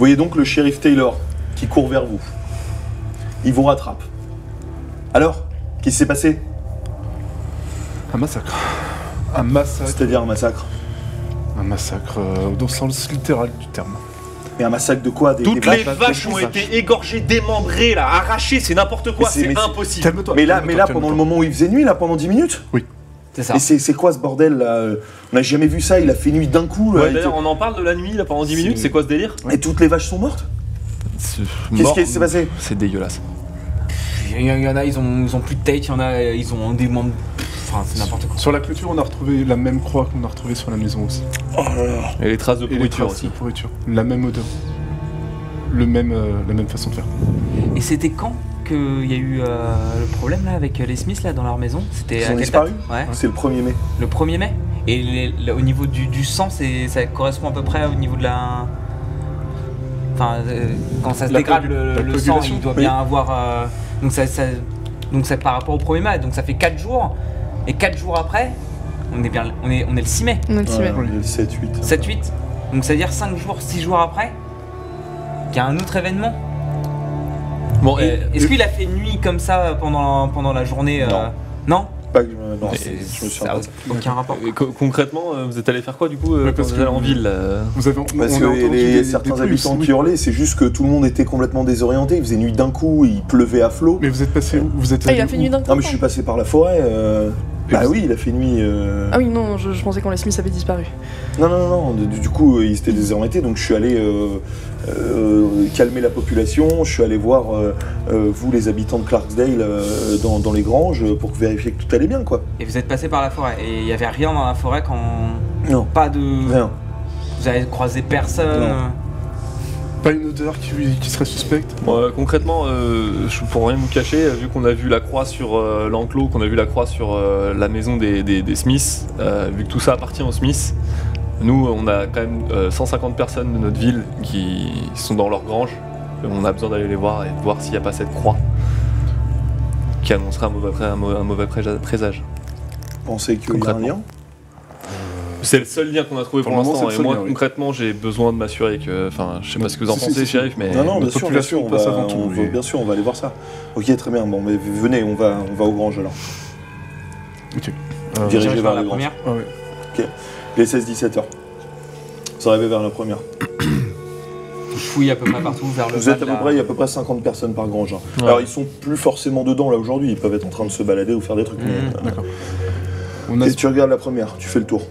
voyez donc le shérif Taylor qui court vers vous. Il vous rattrape. Alors, qu'est-ce qui s'est passé? Un massacre. Un massacre. C'est-à-dire un massacre? Un massacre au sens littéral du terme. Mais un massacre de quoi? Toutes les vaches ont été égorgées, démembrées, là, arrachées, c'est n'importe quoi, c'est impossible. Calme-toi. Mais là, pendant le moment où il faisait nuit, là, pendant 10 minutes? Oui. C'est ça. Et c'est quoi ce bordel là? On n'a jamais vu ça, il a fait nuit d'un coup. Là, Ouais, d'ailleurs, on en parle de la nuit là pendant 10 minutes, c'est quoi ce délire? Et toutes les vaches sont mortes? Qu'est-ce qui s'est passé? C'est dégueulasse. Il y en a, ils ont plus de tête, il y en a, ils ont des membres. Enfin, c'est n'importe quoi. Sur la clôture, on a retrouvé la même croix qu'on a retrouvée sur la maison aussi. Oh là là. Et les traces de Et les pourriture traces aussi. de pourriture. La même odeur. La même façon de faire. Et c'était quand qu'il y a eu le problème là avec les Smiths là dans leur maison? C'était Ils à ont quelle disparu? date? Ouais. C'est le 1er mai. Le 1er mai. Et au niveau du sang, ça correspond à peu près au niveau de la. Enfin, quand ça se dégrade le sang, il doit bien avoir. Donc c'est par rapport au 1er mai, donc ça fait 4 jours. Et 4 jours après, on est le 6 mai. On est le 6 mai. Ouais, le 7, 8. 7-8. Donc ça veut dire 5 jours, 6 jours après, qu'il y a un autre événement. Bon, Est-ce qu'il a fait nuit comme ça pendant la journée? Non. Non. Pas que non, je me suis Ça a arrêté. aucun rapport. concrètement, vous êtes allé faire quoi du coup Ouais, quand parce vous êtes allé que- en ville Vous avez, Parce on a que entendu certains bruits habitants aussi, qui oui. hurlaient, c'est juste que tout le monde était complètement désorienté. Il faisait nuit d'un coup, il pleuvait à flot. Mais vous êtes passé où? Vous êtes Ah, il a allé fait où? nuit d'un coup. Non, mais je suis passé par la forêt. Bah vous- oui, il a fait nuit. Ah oui, non, je pensais quand les Smiths avaient disparu. Non. Du coup, ils étaient désorientés, donc je suis allé calmer la population. Je suis allé voir vous, les habitants de Clarksdale, dans les granges, pour vérifier que tout allait bien, quoi. Et vous êtes passé par la forêt. Et il n'y avait rien dans la forêt quand. Non, Pas de. rien. Vous avez croisé personne. Non. Pas une odeur qui serait suspecte? Bon, concrètement, pour rien vous cacher, vu qu'on a vu la croix sur l'enclos, qu'on a vu la croix sur la maison des Smiths, vu que tout ça appartient aux Smiths, nous on a quand même 150 personnes de notre ville qui sont dans leur grange. Et on a besoin d'aller les voir et de voir s'il n'y a pas cette croix qui annoncerait un mauvais présage. Pensez qu'il y a un Concrètement. lien. C'est le seul lien qu'on a trouvé pour Pour le moment, l'instant. c'est Et le seul moi, lien, oui. concrètement, j'ai besoin de m'assurer que. Enfin, je sais pas ce que vous en Si, pensez, si, shérif, mais. Non, bien notre sûr, population on passe va, avant tout, oui. bien sûr, on va aller voir ça. Ok, très bien. Bon, mais venez, on va aux granges alors. Ok. Dirigez Dirige vers vers la les granges. première. Ah ouais. Les 16-17 heures. Vous arrivez vers la première. Je fouille à peu près partout vers le Vous êtes bas à de peu la- près, il y a à peu près 50 personnes par grange. Hein. Ouais. Alors ils sont plus forcément dedans là aujourd'hui, ils peuvent être en train de se balader ou faire des trucs. mais, D'accord. On a Et tu regardes la première, tu fais le tour.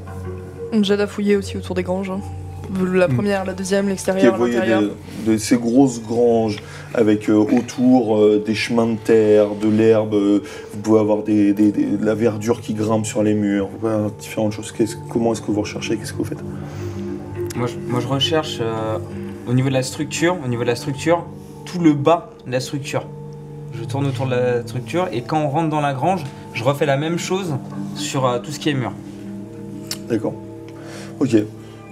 Jade a fouillé aussi autour des granges. Hein. La première, la deuxième, Ok, l'extérieur, vous voyez l'intérieur. ces grosses granges avec autour des chemins de terre, de l'herbe. Vous pouvez avoir de la verdure qui grimpe sur les murs. Vous pouvez avoir différentes choses. Comment est-ce que vous recherchez? Qu'est-ce que vous faites? Moi, je recherche au niveau de la structure, tout le bas de la structure. Je tourne autour de la structure et quand on rentre dans la grange, je refais la même chose sur tout ce qui est mur. D'accord. Ok.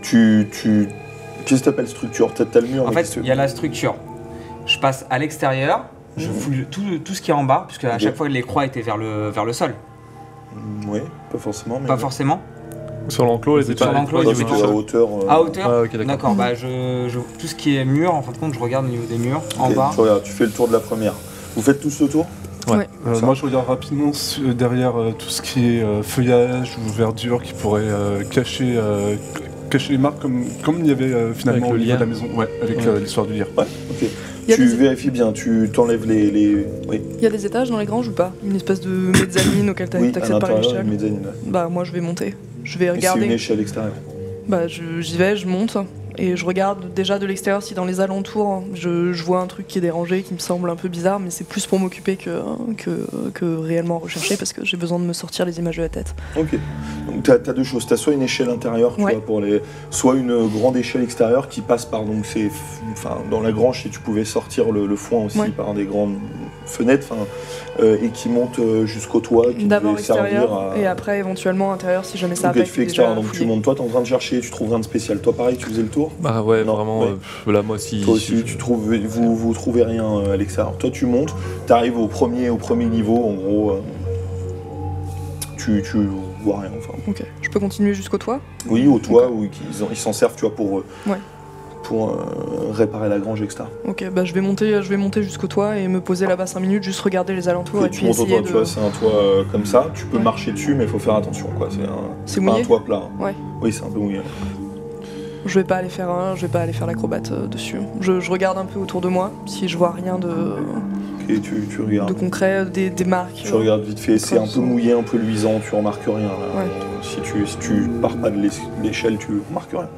Qu'est-ce que t'appelles structure? T'as le mur. En mais fait, qu'est-ce que- il y a la structure. Je passe à l'extérieur, je fouille tout ce qui est en bas, puisque à Ok. chaque fois les croix étaient vers le sol. Oui, pas forcément. Mais Pas forcément. Sur l'enclos, elle était Sur pas. l'enclos, elle ils était étaient pas à seule. hauteur. À hauteur. Ah, ok, d'accord. D'accord, bah tout ce qui est mur, en fin de compte, je regarde au niveau des murs, en Ok, bas. tu regardes, tu fais le tour de la première. Vous faites tous le tour? Ça. Moi je regarde rapidement derrière tout ce qui est feuillage ou verdure qui pourrait cacher les marques comme il y avait finalement Avec au le niveau de lien. la maison, ouais, avec Ouais. l'histoire du lierre. Ouais, ok. Il y a Tu des- vérifies bien, tu t'enlèves les... Oui, Il y a des étages dans les granges ou pas? Une espèce de mezzanine auquel oui à t'accèdes par l'intérieur, l'échelle? une mezzanine. Bah moi je vais monter. Je vais Et c'est une regarder. échelle extérieure. Bah j'y vais, je monte et je regarde déjà de l'extérieur si dans les alentours je vois un truc qui est dérangé, qui me semble un peu bizarre, mais c'est plus pour m'occuper que réellement rechercher parce que j'ai besoin de me sortir les images de la tête. Ok. Donc t'as deux choses. T'as soit une échelle intérieure, tu Ouais. vois, soit une grande échelle extérieure qui passe par dans la grange, si tu pouvais sortir le foin aussi Ouais. par des grandes fenêtres, et qui monte jusqu'au toit, qui D'abord devait servir extérieur à... et après éventuellement intérieur si jamais ça Ok, a pas tu fais été extérieur, déjà donc tu fouillé. montes. Toi, t'es en train de chercher, tu trouves rien de spécial. Toi, pareil, tu faisais le tour. Bah ouais, Non, vraiment, ouais. là, moi, si. Toi si aussi, je- vous trouvez rien à l'extérieur. Toi, tu montes, tu arrives au premier niveau, en gros. Tu vois rien, enfin. Ok, je peux continuer jusqu'au toit? Oui, au toit, où ils s'en servent, tu vois, pour réparer la grange, etc. Ok, bah je vais monter jusqu'au toit et me poser là-bas 5 minutes, juste regarder les alentours et tu puis montes au essayer toit, tu vois, c'est un toit comme ça, tu peux Ouais. marcher dessus, mais il faut faire attention, quoi. C'est pas mouillé un toit plat. Ouais. Oui, c'est un peu mouillé. Je vais pas aller faire l'acrobate dessus. Je regarde un peu autour de moi, si je vois rien de Ok, tu regardes. concret, des marques. Tu regardes vite fait, c'est un peu Comme ça. mouillé, un peu luisant, tu remarques rien. Là. Ouais. Si tu pars pas de l'échelle, tu remarques rien.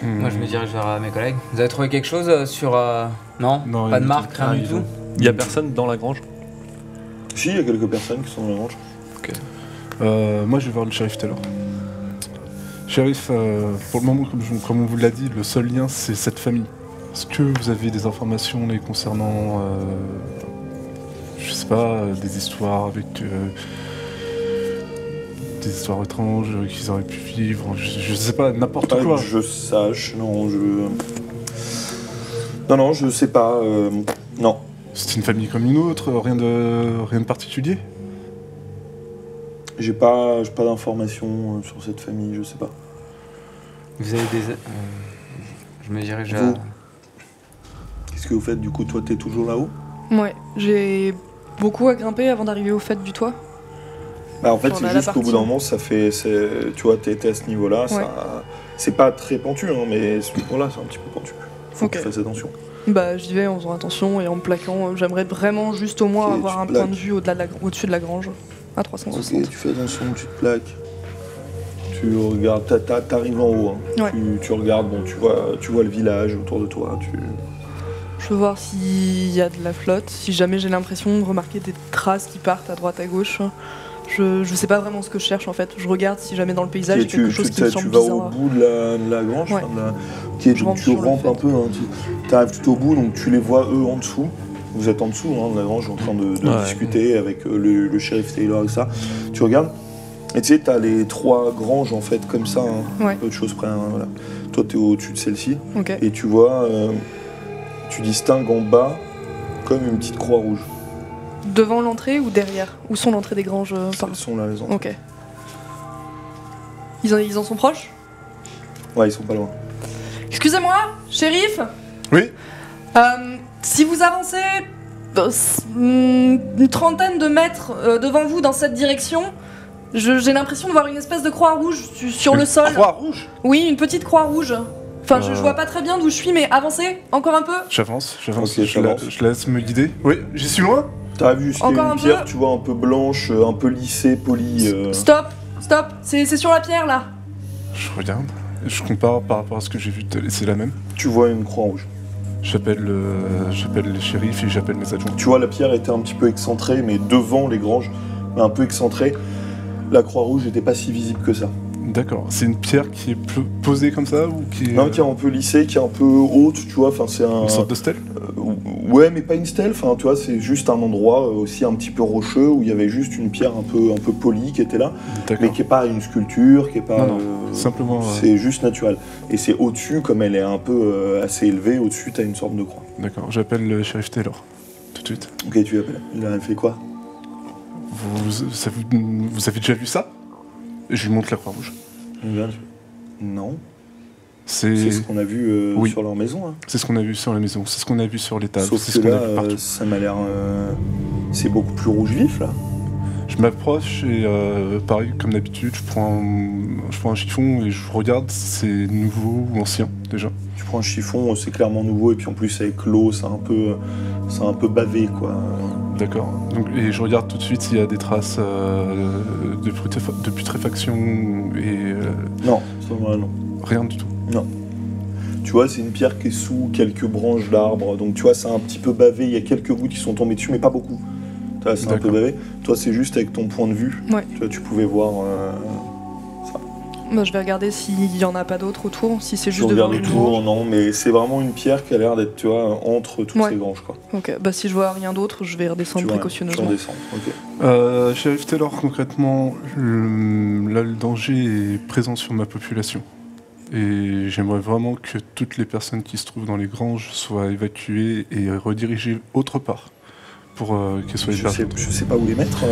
Moi, je me dirige vers mes collègues. Vous avez trouvé quelque chose sur. Non, Non, pas rien de du marque, tout. rien du tout. Il y a personne dans la grange. Si, il y a quelques personnes qui sont dans la grange. Moi, je vais voir le shérif Taylor. Shérif, pour le moment, comme on vous l'a dit, le seul lien, c'est cette famille. Est-ce que vous avez des informations les concernant, je sais pas, des histoires avec des histoires étranges qu'ils auraient pu vivre, je sais pas, n'importe Pas quoi. que je sache, non, Non, je sais pas, non. C'est une famille comme une autre, rien de particulier. J'ai pas d'informations sur cette famille, je sais pas. Vous avez des. Je me dirige Vous à. Qu'est-ce que vous faites du coup? Toi, t'es toujours là-haut? Ouais, j'ai beaucoup à grimper avant d'arriver au fait du toit. Bah, en fait, Genre c'est la juste qu'au bout d'un partie. moment, tu vois, t'es à ce niveau-là, Ouais. c'est pas très pentu, hein, mais ce niveau-là, c'est un petit peu pentu. Faut Ok. que tu fasses attention. Bah j'y vais en faisant attention et en me plaquant. J'aimerais vraiment juste au moins Ok, avoir tu un plaques. point de vue au-dessus de la grange. À 360. Ok, tu fais attention, tu te plaques. Tu regardes, t'arrives en haut. Hein. Ouais. Tu regardes, bon, tu vois le village autour de toi. Je veux voir s'il y a de la flotte, si jamais j'ai l'impression de remarquer des traces qui partent à droite à gauche. Je sais pas vraiment ce que je cherche en fait. Je regarde si jamais dans le paysage il y a quelque chose qui me tu semble vas bizarre. au bout de la grange. Ouais. Ok, Je donc rentre tu sur le rampes fait. un peu. Hein, tu arrives tout au bout, donc tu les vois eux en dessous. Vous êtes en dessous de la grange en train de Ouais. discuter avec le shérif Taylor et ça. Tu regardes. Et tu sais, t'as les 3 granges en fait comme ça, hein, Ouais. peu de choses près. Hein, voilà. Toi, t'es au-dessus de celle-ci. Ok. Et tu vois, tu distingues en bas comme une petite croix rouge. Devant l'entrée ou derrière? Où sont l'entrée des granges par... Elles sont là, les entrées. Ok. Ils en sont proches? Ouais, ils sont pas loin. Excusez-moi, shérif. Oui. Si vous avancez une trentaine de mètres devant vous dans cette direction, j'ai l'impression de voir une espèce de croix rouge sur le sol. Croix rouge. Oui, une petite croix rouge. Enfin, je Euh. vois pas très bien d'où je suis, mais avancez encore un peu. J'avance. Ok, j'avance. Je laisse me guider. Oui, j'y suis loin. T'as vu, c'était Encore une un pierre, peu. tu vois, un peu blanche, un peu lissée, polie. Stop, c'est sur la pierre là. Je regarde. Je compare par rapport à ce que j'ai vu. C'est la même. Tu vois une croix rouge. J'appelle les shérifs et j'appelle mes adjoints. Tu vois, la pierre était un petit peu excentrée, mais devant les granges, mais un peu excentrée. La croix rouge n'était pas si visible que ça. D'accord. C'est une pierre qui est posée comme ça ou qui est Non, qui est un peu lissée, qui est un peu haute, tu vois, enfin c'est un... une sorte de stèle? Ouais, mais pas une stèle, enfin tu vois, c'est juste un endroit aussi un petit peu rocheux, où il y avait juste une pierre un peu polie qui était là, mais D'accord. qui est pas une sculpture, qui est pas... Non, simplement. C'est juste naturel. Et c'est au-dessus, comme elle est un peu assez élevée, au-dessus t'as une sorte de croix. D'accord. J'appelle le shérif Taylor. Tout de suite. Ok, tu l'appelles. Il a fait quoi? Vous avez déjà vu ça? Et je lui montre la croix rouge. Non. C'est C'est ce qu'on a vu Oui. sur leur maison. Hein. c'est ce qu'on a vu sur la maison. C'est ce qu'on a vu sur les tables. Sauf C'est ce que qu'on là, a vu partout. ça m'a l'air... c'est beaucoup plus rouge vif, là. Je m'approche et pareil, comme d'habitude, je prends un chiffon et je regarde si c'est nouveau ou ancien déjà. Tu prends un chiffon, c'est clairement nouveau, et puis en plus avec l'eau, c'est un peu bavé, quoi. D'accord. Donc, et je regarde tout de suite s'il y a des traces de putréfaction et Non, ça va, non. rien du tout. Tu vois, c'est une pierre qui est sous quelques branches d'arbres, donc tu vois, c'est un petit peu bavé, il y a quelques gouttes qui sont tombées dessus, mais pas beaucoup. Tu vois, c'est un peu D'accord. bavé. Toi, c'est juste avec ton point de vue. Ouais. Tu vois, tu pouvais voir... Bah, je vais regarder s'il y en a pas d'autres autour, si c'est tu juste devant regardes une autour, grange. non, mais c'est vraiment une pierre qui a l'air d'être, tu vois, entre toutes Ouais. ces granges, quoi. Ok, bah si je vois rien d'autre, je vais redescendre Tu vois, précautionneusement. tu redescends, ok. Shérif Taylor, concrètement, là, le danger est présent sur ma population. Et j'aimerais vraiment que toutes les personnes qui se trouvent dans les granges soient évacuées et redirigées autre part. pour qu'elles soient hébergées. Je sais pas où les mettre,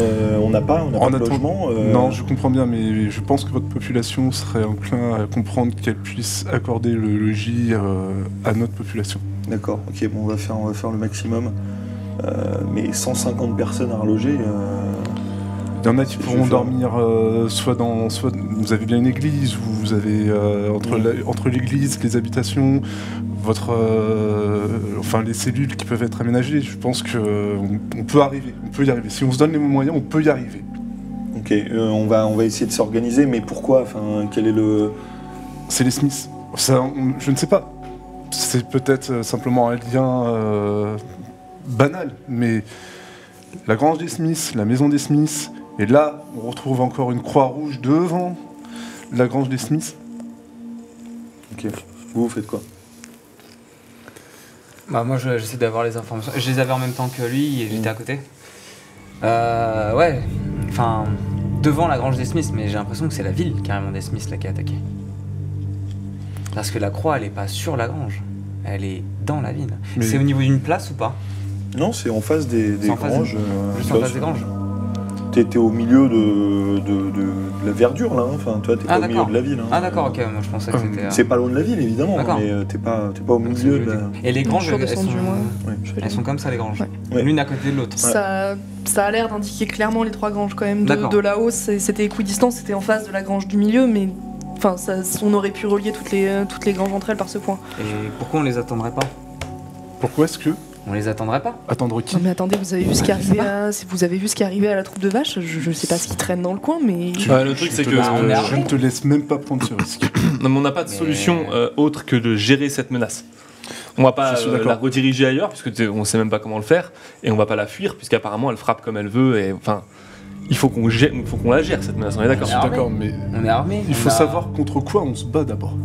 on n'a pas de logement. Non, je comprends bien, mais je pense que votre population serait enclin à comprendre qu'elle puisse accorder le logis à notre population. D'accord, ok, bon, on va faire le maximum. Mais 150 personnes à reloger. Il y en a qui pourront dormir soit vous avez bien une église, vous avez entre l'église, les habitations, les cellules qui peuvent être aménagées. Je pense qu'on peut y arriver. Si on se donne les moyens, on peut y arriver. Ok, on va essayer de s'organiser, mais pourquoi? Enfin, quel est le... C'est les Smiths. Je ne sais pas. C'est peut-être simplement un lien banal, mais la grange des Smiths, la maison des Smiths, et là, on retrouve encore une croix rouge devant la grange des Smiths. Ok. Vous faites quoi? Bah moi, j'essaie d'avoir les informations. Je les avais en même temps que lui et j'étais à côté. Ouais. Enfin, devant la grange des Smiths, mais j'ai l'impression que c'est la ville carrément des Smiths là qui est attaquée. Parce que la croix, elle est pas sur la grange. Elle est dans la ville. Mais... C'est au niveau d'une place ou pas? Non, c'est en face des granges. Juste en face des granges. T'es au milieu de la verdure là, enfin toi t'es pas au milieu de la ville. Hein. Ah d'accord, ok, moi je pensais que c'était... C'est pas loin de la ville évidemment, mais t'es pas au milieu de la... Et les granges, elles sont comme ça les granges, l'une à côté de l'autre. Ça a l'air d'indiquer clairement les trois granges quand même, de là-haut c'était équidistant, c'était en face de la grange du milieu, mais... Enfin, on aurait pu relier toutes les granges entre elles par ce point. Et pourquoi on les attendrait pas? Pourquoi est-ce que on les attendrait pas? Attendre qui? Non mais attendez, vous avez vu ce qui est arrivé à la troupe de vaches? Je sais pas ce qui traîne dans le coin, mais... Le truc c'est que... je ne te laisse même pas prendre ce risque. Non mais on n'a pas de solution autre que de gérer cette menace. On va pas la rediriger ailleurs, puisque on sait même pas comment le faire, et on va pas la fuir, puisqu'apparemment elle frappe comme elle veut, et enfin... Il faut qu'on la gère cette menace, on est d'accord? D'accord, mais... On est armé. Il faut savoir contre quoi on se bat d'abord.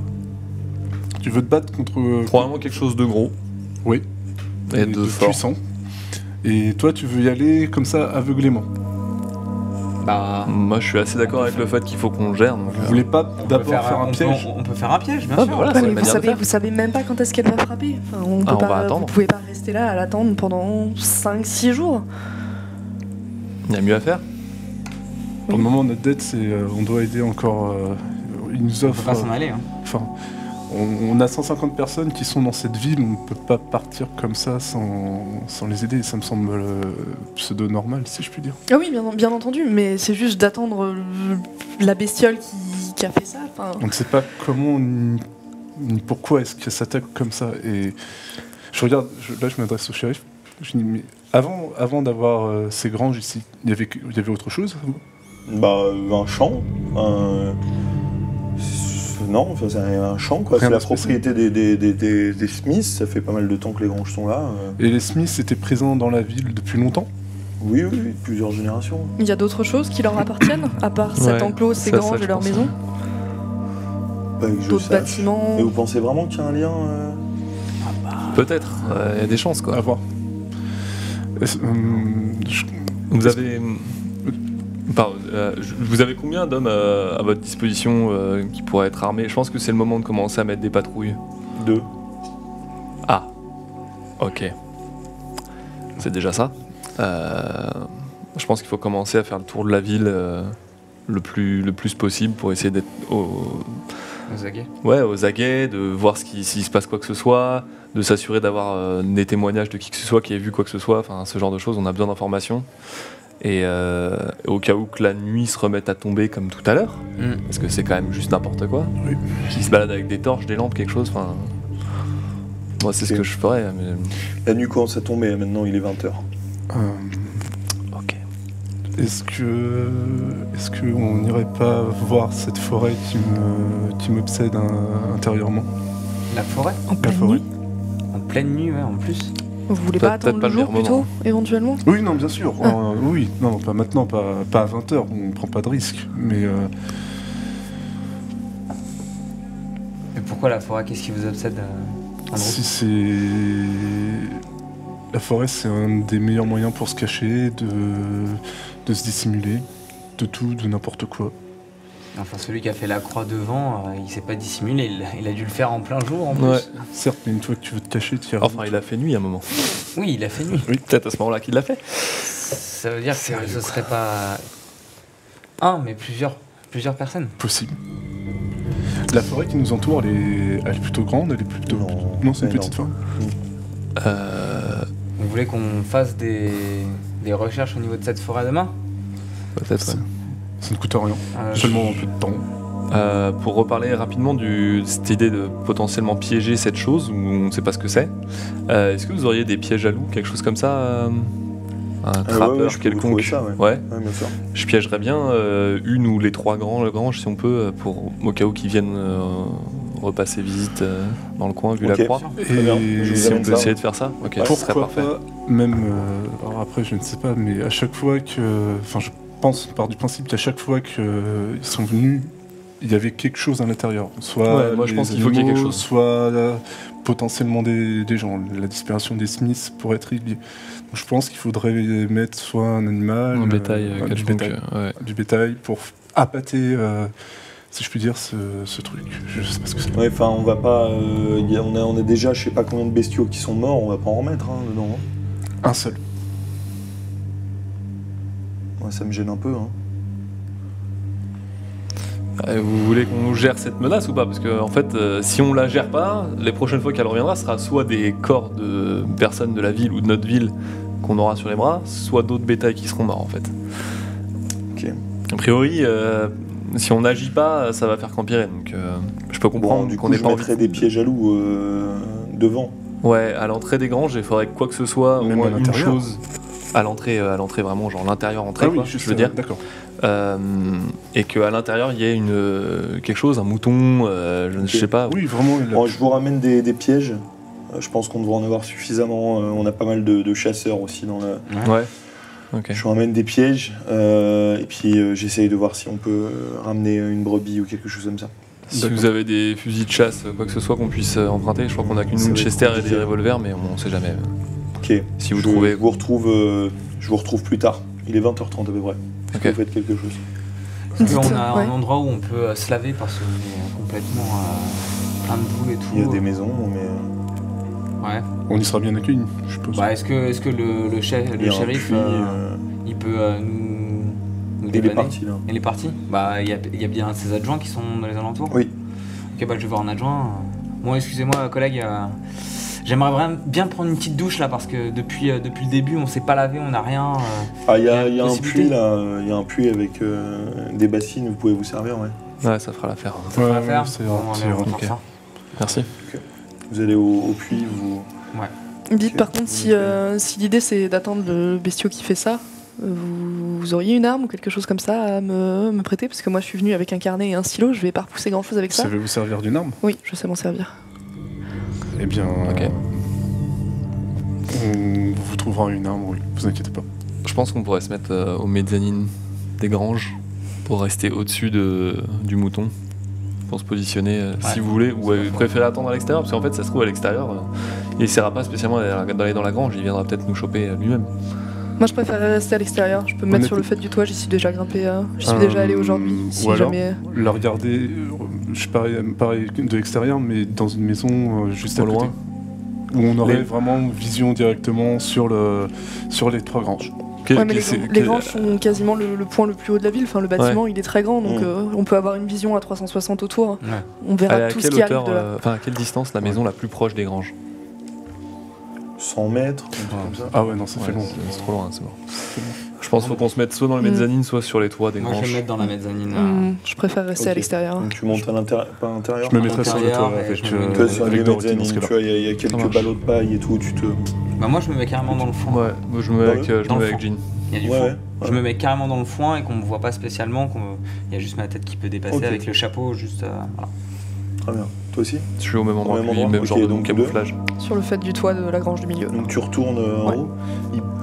Tu veux te battre contre... Probablement quelque chose de gros. Oui. Et de puissant. Et toi, tu veux y aller comme ça, aveuglément. Bah... Moi, je suis assez d'accord avec le fait qu'il faut qu'on gère. Donc, vous voulez pas d'abord faire un piège? On peut faire un piège, bien sûr. Voilà, mais vous savez même pas quand est-ce qu'elle va frapper. Enfin, vous pouvez pas rester là à l'attendre pendant 5-6 jours. Il y a mieux à faire. Pour le moment, notre dette, c'est on doit aider encore. Ils nous offrent. On peut pas s'en aller. Hein. Enfin, on a 150 personnes qui sont dans cette ville. On ne peut pas partir comme ça sans les aider. Ça me semble pseudo-normal, si je puis dire. Ah oui, bien entendu. Mais c'est juste d'attendre la bestiole qui a fait ça. Enfin... On ne sait pas comment ni pourquoi est-ce qu'elle s'attaque comme ça. Et je regarde. Là, je m'adresse au shérif. Je dis, mais avant d'avoir ces granges ici, il y avait autre chose? Bah, un champ. Non, c'est un champ, quoi. C'est la propriété des Smiths. Ça fait pas mal de temps que les granges sont là. Et les Smiths étaient présents dans la ville depuis longtemps? Oui, plusieurs générations. Il y a d'autres choses qui leur appartiennent, à part cet enclos, ces granges et leur maison? D'autres bâtiments? Et vous pensez vraiment qu'il y a un lien Peut-être, il y a des chances, quoi. À voir. Vous avez combien d'hommes à votre disposition qui pourraient être armés? Je pense que c'est le moment de commencer à mettre des patrouilles. 2. Ah, ok. C'est déjà ça. Je pense qu'il faut commencer à faire le tour de la ville le plus possible pour essayer d'être aux aguets. Ouais, aux aguets, de voir s'il se passe quoi que ce soit, de s'assurer d'avoir des témoignages de qui que ce soit qui ait vu quoi que ce soit, enfin ce genre de choses, on a besoin d'informations. Et au cas où que la nuit se remette à tomber comme tout à l'heure, parce que c'est quand même juste n'importe quoi, qui se balade avec des torches, des lampes, quelque chose, enfin... Moi c'est ce que je ferais, mais... La nuit commence à tomber, maintenant il est 20h. Ok. Est-ce que on n'irait pas voir cette forêt qui m'obsède intérieurement? La forêt? En pleine nuit? En pleine nuit, ouais, en plus. Vous voulez pas attendre le jour plutôt, éventuellement? Oui, non, bien sûr. Oui, non, pas maintenant, pas à 20h, on prend pas de risque, mais... Mais pourquoi la forêt? Qu'est-ce qui vous obsède Si c'est... La forêt, c'est un des meilleurs moyens pour se cacher, de se dissimuler, de tout, de n'importe quoi. Enfin, celui qui a fait la croix devant, il s'est pas dissimulé, il a dû le faire en plein jour en plus. Ouais. Certes, mais une fois que tu veux te cacher, tu y Enfin, il a fait nuit à un moment. Oui, il a fait nuit. Oui, peut-être à ce moment-là qu'il l'a fait. Ça veut dire que ce serait pas un, mais plusieurs personnes. Possible. La forêt qui nous entoure, elle est plutôt grande, elle est plutôt... Non, c'est une petite forêt. Vous voulez qu'on fasse des recherches au niveau de cette forêt demain? Peut-être, ouais. Ça ne coûte rien, seulement un peu de temps. Pour reparler rapidement de cette idée de potentiellement piéger cette chose, où on ne sait pas ce que c'est, est-ce que vous auriez des pièges à loups, quelque chose comme ça un trappeur je peux vous quelconque? trouver ça, Ouais. Ouais, bien sûr. Je piégerais bien une ou les trois granges si on peut, pour au cas où qu'ils viennent repasser visite dans le coin, vu la croix. Très bien. Je vous Si on amène peut ça. essayer de faire ça, ok, ce serait Pourquoi parfait. pas, même... alors après, je ne sais pas, mais à chaque fois que... Enfin, je pense, par du principe qu'à chaque fois qu'ils sont venus, il y avait quelque chose à l'intérieur. Soit Ouais, moi, je pense les qu'il faut qu'il y ait quelque animaux, chose. soit potentiellement des gens. La disparition des Smiths pourrait être liée. Donc, je pense qu'il faudrait mettre soit un animal, Un bétail, du bétail, ouais. du bétail pour appâter, si je puis dire, ce truc. Je sais pas ce que c'est. Ouais, enfin, on va pas. On a déjà, je sais pas combien de bestiaux qui sont morts, on va pas en remettre dedans. Un seul. Ouais, ça me gêne un peu. Vous voulez qu'on nous gère cette menace ou pas? Parce que en fait, si on la gère pas, les prochaines fois qu'elle reviendra, ce sera soit des corps de personnes de la ville ou de notre ville qu'on aura sur les bras, soit d'autres bétails qui seront morts en fait. Ok. A priori, si on n'agit pas, ça va faire qu'empirer. Donc, je peux comprendre Bon, du qu'on coup, n'ait je pas envie. mettrais des pièges à loups devant. Ouais, à l'entrée des granges, il faudrait que quoi que ce soit, au Même moins à une l'intérieur. chose. À l'entrée vraiment, genre l'intérieur entrée, Ah oui, quoi, juste, je veux dire. d'accord. Et qu'à l'intérieur, il y ait quelque chose, un mouton, je sais pas. Oui, vraiment. Bon, je vous ramène des pièges. Je pense qu'on devrait en avoir suffisamment. On a pas mal de chasseurs aussi dans la. Ouais. Ok. Je vous ramène des pièges et puis j'essaye de voir si on peut ramener une brebis ou quelque chose comme ça. Si D'accord. vous avez des fusils de chasse, quoi que ce soit qu'on puisse emprunter, je crois qu'on a qu'une Ça va être Winchester et des compliqué. revolvers, mais on sait jamais. Ok. Si vous je trouvez. vous retrouve, je vous retrouve plus tard. Il est 20h30 à peu près. Est-ce que Ok. vous faites quelque chose? Est-ce qu'on Dites, a ouais. un endroit où on peut se laver parce qu'on est complètement plein de boue et tout. Il y a des maisons, mais Ouais. On y sera bien accueillis, je suppose. Bah, est-ce que le il y a un shérif, puits, il peut nous il est dépanner? parti là. Il est parti? Bah, il y a bien ses adjoints qui sont dans les alentours? Oui. Ok, bah, je vais voir un adjoint. Bon, excusez-moi, collègue. J'aimerais vraiment bien prendre une petite douche là parce que depuis le début, on s'est pas lavé, on n'a rien. Ah, il y il y a a une un possibilité. puits là. Il y a un puits avec des bassines. Vous pouvez vous servir, ouais. Ouais, ça fera l'affaire. Ça fera Ouais, l'affaire. c'est Bon, vrai, allez, on va ok. faire ça. Merci. Vous allez au puits, vous. Dites Ok. par contre, si l'idée c'est d'attendre le bestiau qui fait ça, vous auriez une arme ou quelque chose comme ça à me prêter? Parce que moi je suis venue avec un carnet et un stylo, je vais pas repousser grand chose avec ça. Savez-vous servir d'une arme? Oui, je sais m'en servir. Eh bien, Ok. on vous trouvera une arme, oui, vous inquiétez pas. Je pense qu'on pourrait se mettre aux mezzanines des granges pour rester au-dessus du mouton. Pour se positionner si vous voulez, ou vous préférez attendre à l'extérieur, parce qu'en fait ça se trouve à l'extérieur, il essaiera pas spécialement d'aller dans la grange, il viendra peut-être nous choper lui-même. Moi je préférerais rester à l'extérieur, je peux me mettre sur le fait du toit, j'y suis déjà grimpé, j'y suis déjà allé aujourd'hui. Si ou alors, jamais. la regarder, je pareil de l'extérieur, mais dans une maison juste à Au côté. loin. Où on aurait Les- vraiment vision directement sur les trois granges. Ouais, mais les granges sont quasiment le point le plus haut de la ville, enfin le bâtiment il est très grand donc on peut avoir une vision à 360 autour. Ouais. On verra à tout ce quelle qui hauteur, arrive de là. enfin à quelle distance la maison la plus proche des granges? 100 mètres, un truc comme ça. Ah ouais, non, ça fait Ouais, long. c'est trop loin, c'est bon. Je pense qu'il faut qu'on se mette soit dans les mezzanines, soit sur les toits des Moi, je vais granges. me mettre dans la mezzanine. Je préfère rester à Ok. l'extérieur. Donc tu montes à l'intérieur, pas à l'intérieur. Je me mettrais sur le toit l'intérieur, et avec, je me mets Toi, sur les avec Dorothy dans ce mezzanines, tu cas-là. vois, il y a Ça quelques marche. ballots de paille et tout, tu te. Bah, moi, je me mets carrément dans le fond. Ouais, moi je me mets Dans avec, le- je dans me le mets avec fond. Jean. Il y a du Ouais, fond. ouais. Je me mets carrément dans le foin et qu'on me voit pas spécialement. Il y a juste ma tête qui peut dépasser Ok. avec le chapeau. Juste, voilà. Très bien. Toi aussi? Je suis au même endroit même que lui, endroit. même Ok, genre de donc camouflage. Sur le fait du toit de la grange du milieu. Donc tu retournes en Ouais. haut.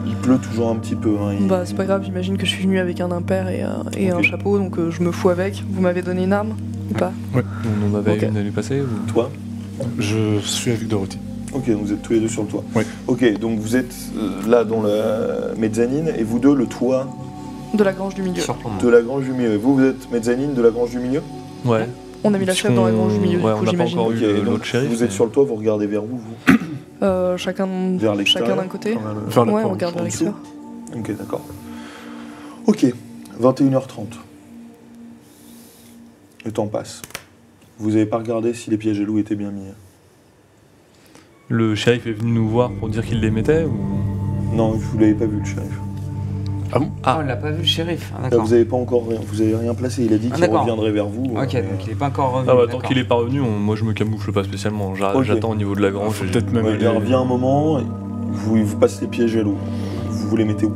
Il pleut toujours un petit peu. Hein, Bah c'est pas grave, j'imagine que je suis venue avec un impair et un Ok. chapeau donc je me fous avec. Vous m'avez donné une arme ou pas? On en avait Ok. une à lui passer ou... Toi? Je suis avec Dorothy. Ok, donc vous êtes tous les deux sur le toit. Oui. Ok, donc vous êtes là dans la mezzanine et vous deux, le toit, De la grange du milieu. Surplombant. De la grange du milieu. Vous êtes mezzanine de la grange du milieu? Ouais. On a mis la chef dans la grange du milieu, Ouais, du on coup, n'a pas j'imagine. encore eu donc, l'autre shérif. vous êtes mais- sur le toit, vous regardez vers où, vous? Chacun Vers l'extérieur d'un côté. Vers la Ouais, on porte, regarde vers en dessous. l'extérieur. Ok, d'accord. Ok, 21h30. Le temps passe. Vous n'avez pas regardé si les pièges à loups étaient bien mis? Le shérif est venu nous voir pour dire qu'il les mettait ou... Non, vous l'avez pas vu, le shérif. Ah, on l'a pas vu le shérif. Ah, Là, d'accord. vous avez pas encore, vous avez rien placé. Il a dit Ah, qu'il d'accord. reviendrait vers vous. Ok, mais- donc il est pas encore revenu. Ah bah tant d'accord. qu'il est pas revenu, moi je me camoufle pas spécialement. Ok. J'attends au niveau de la grange. Faut et- peut-être même Ouais, il aller- revient un moment, vous passez les pièges à loups. Vous les mettez où?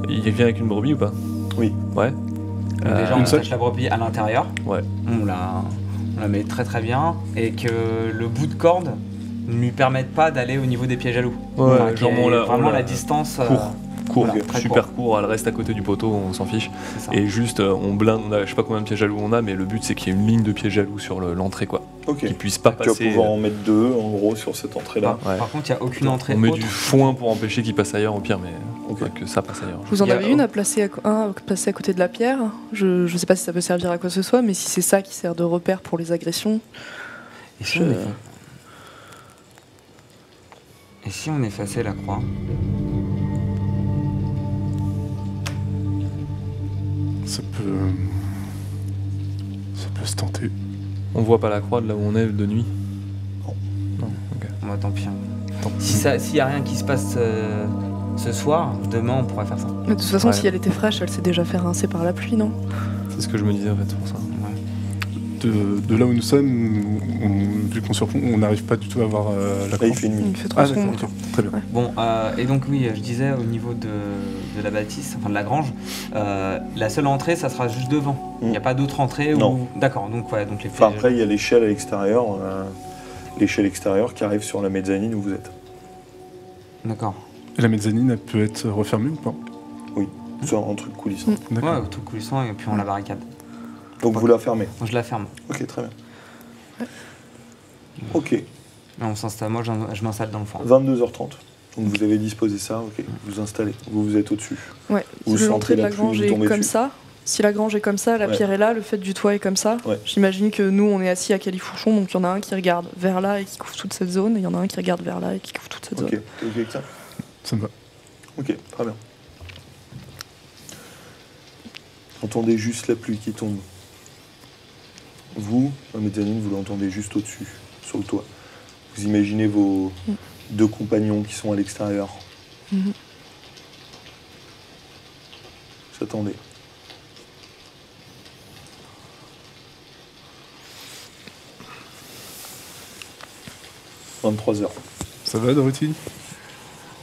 Il vient avec une brebis ou pas? Oui. Ouais. Donc déjà, on une seule attache la brebis à l'intérieur. Ouais. On la met très très bien. Et que le bout de corde ne lui permette pas d'aller au niveau des pièges à loups. Ouais, Enfin, genre qu'il y ait on l'a- vraiment on l'a- la distance. Court, voilà, très super court, elle reste à côté du poteau, on s'en fiche. C'est ça. Et juste, on blinde, je sais pas combien de pièges à loups on a, mais le but c'est qu'il y ait une ligne de pièges à loups sur l'entrée quoi. Ok. Qu'ils puissent pas Tu vas passer. pouvoir en mettre deux, en gros, sur cette entrée-là. Par, ouais. par contre, il n'y a aucune entrée On met autre. du foin pour empêcher qu'ils passent ailleurs au pire, mais Ok. enfin, que ça passe ailleurs. Vous en Il y a- avez une à placer à côté de la pierre. Je sais pas si ça peut servir à quoi que ce soit, mais si c'est ça qui sert de repère pour les agressions. Et si on efface- Et si on effaçait la croix? Ça peut se tenter. On voit pas la croix de là où on est de nuit. Non. Ok. Bon, bah, tant pis. S'il n'y a rien qui se passe ce soir, demain on pourrait faire ça. Mais de toute façon, Ouais. si elle était fraîche, elle s'est déjà fait rincer par la pluie, non? C'est ce que je me disais en fait, c'est pour ça. De là où nous sommes, vu qu'on surplombe, on n'arrive pas du tout à voir la Là, croix. il fait nuit. Il fait trop Ah sombre. d'accord, ok. Très bien. Bon, et donc oui, je disais au niveau de la bâtisse, enfin de la grange, la seule entrée, ça sera juste devant. Il n'y a pas d'autre entrée Non. D'accord, donc ouais, donc les Enfin, pièges- après, il y a l'échelle à l'extérieur. L'échelle extérieure qui arrive sur la mezzanine où vous êtes. D'accord. Et la mezzanine, elle peut être refermée ou pas? C'est un truc coulissant. D'accord. Ouais, tout coulissant et puis on la barricade. Donc vous la fermez. Donc, je la ferme. Ok, très bien. Ok, Et on s'installe. Moi, je m'installe dans le fond. 22h30. Donc vous avez disposé ça, ok. Vous installez. Vous êtes au-dessus. Ouais. Vous Si sentez l'entrée de la la pluie grange vous est tomber comme dessus. ça, si la grange est comme ça, la Ouais. pierre est là, le fait du toit est comme ça, Ouais. j'imagine que nous, on est assis à califourchon, donc il y en a un qui regarde vers là et qui couvre toute cette zone, et il y en a un qui regarde vers là et qui couvre toute cette Ok, zone. t'es ok avec ça? Ça me va. Ok, très bien. Entendez juste la pluie qui tombe. Vous, la mezzanine, vous l'entendez juste au-dessus, sur le toit. Vous imaginez vos deux compagnons qui sont à l'extérieur. Mhm. Vous attendez. « 23h. Ça va, Dorothy?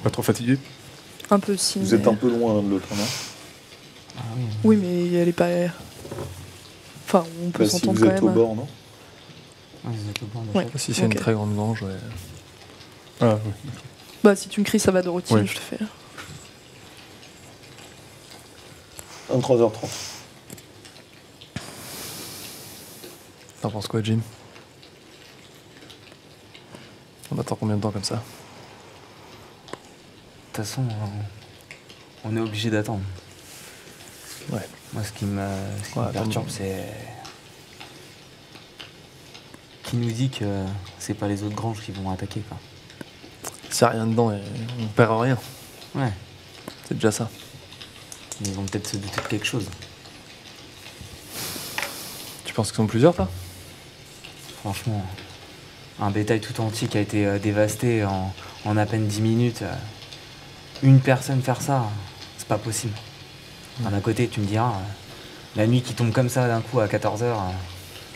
Pas trop fatigué? Un peu si. Vous mais- êtes un peu loin l'un de l'autre, non? Ah oui. Oui, mais elle est pas. Enfin, on peut Bah, si s'entendre vous quand êtes même. au bord, non? Ouais, vous êtes au bord de Ouais. ça. Si c'est Ok. une très grande grange, ouais. Ah oui. Bah, si tu me cries, ça va, Dorothy, Ouais. je te fais. 23h30. T'en penses quoi, Jim? On attend combien de temps comme ça? De toute façon, on est obligé d'attendre. Ouais. Moi, ce qui me Ouais, perturbe, attends. c'est. Qui nous dit que c'est pas les autres granges qui vont attaquer, quoi. S'il y a rien dedans, et on perd rien. Ouais. C'est déjà ça. Ils vont peut-être se douter de quelque chose. Tu penses qu'ils sont plusieurs, toi? Franchement, un bétail tout entier qui a été dévasté en à peine 10 minutes. Une personne faire ça, c'est pas possible. D'un côté, tu me diras, la nuit qui tombe comme ça d'un coup à 14h,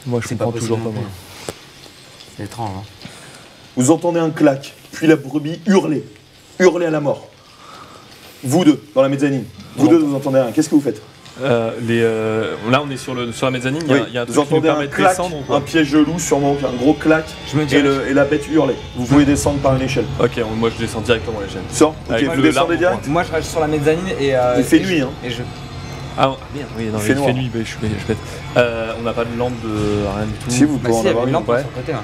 Moi, je c'est pas comprends possible. toujours pas, non moi. plus. C'est étrange, hein. Vous entendez un clac, puis la brebis hurler. Hurler à la mort. Vous deux, dans la mezzanine. Vous deux, vous entendez rien. Qu'est-ce que vous faites? Là, on est sur la mezzanine, il y a un Vous truc qui nous entendez un permet de clac, descendre ou quoi? un piège de loup sûrement, un gros clac, Je me et, dirige. et la bête hurler. Vous pouvez descendre par une échelle. Ok, moi je descends directement l'échelle. Sors, ok, Avec vous le descendez l'arbre, direct. Moi, je reste sur la mezzanine et. Il fait et nuit, je- hein. Et je. Ah merde, oui, non, Il fait il noir. fait nuit, bah, je suis bête. On n'a pas de lampe de rien du tout. Si vous Bah, pouvez si, en il y avait avoir une une. lampe ouais. sur le côté. Ouais.